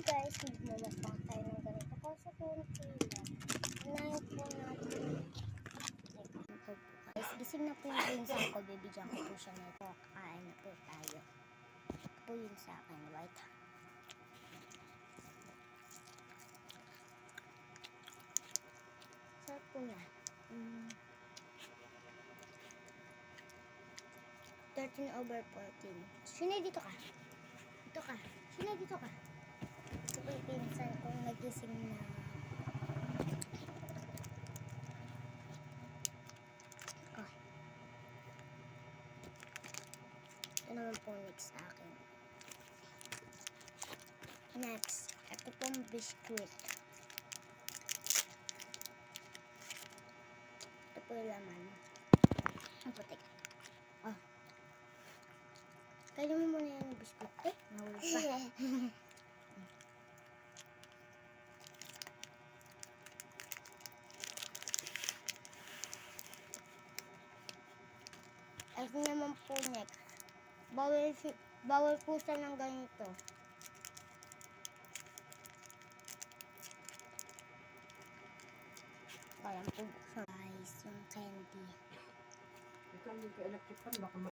guys, magmamasak tayo ng ganito. Kasi kunti lang. Unahin po natin. Ito po guys, gising na po yung pinsan ko. Bibigyan ko po siya nito. Kain na po tayo. Ito po yun sa akin, white. Sarap po niya. 13/14. Shinay, dito ka. Dito ka. Shinay, dito ka. Ito po yung pinsan kong nagising na. Oh. Ito naman po next sa akin. Next, ito pong biscuit. Ito po yung laman. Ang putik. Oh. Kaya mo muna yung biscuit. Nahuli pa. Ito naman po next. Bawal po siya ng ganito. Kaya po buksan. Guys, yung candy. Ikaw yung ka-electric fan, baka